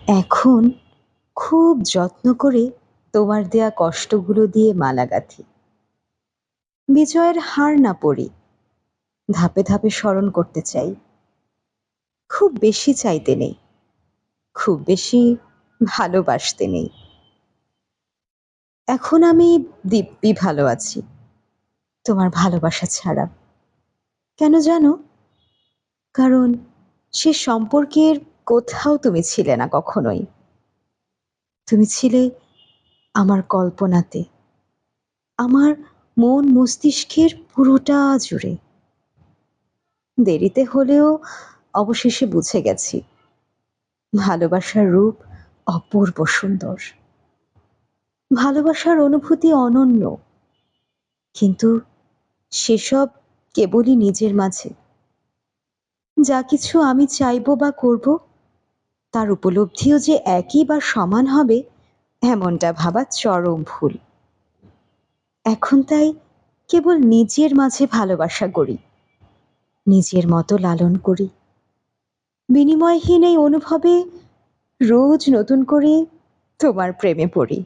এখন খুব যত্ন করে তোমার দেয়া কষ্টগুলো দিয়ে মালা গাঁথি। বিজয়ের হার না পড়ি, ধাপে ধাপে স্মরণ করতে চাই। খুব বেশি চাইতে নেই, খুব বেশি ভালোবাসতে নেই। এখন আমি দিব্যি ভালো আছি তোমার ভালোবাসা ছাড়া। কেন জানো? কারণ সে সম্পর্কের কোথাও তুমি ছিলে না কখনোই। তুমি ছিলে আমার কল্পনাতে, আমার মন মস্তিষ্কের পুরোটা জুড়ে। দেরিতে হলেও অবশেষে বুঝে গেছি ভালোবাসার রূপ অপূর্ব সুন্দর, ভালোবাসার অনুভূতি অনন্য। কিন্তু সেসব কেবলই নিজের মাঝে। যা কিছু আমি চাইবো বা করব, তার উপলব্ধিও যে একই বা সমান হবে, এমনটা ভাবা চরম ভুল। এখন তাই কেবল নিজের মাঝে ভালোবাসা করি, নিজের মতো লালন করি। বিনিময়হীন এই অনুভবে রোজ নতুন করে তোমার প্রেমে পড়ি।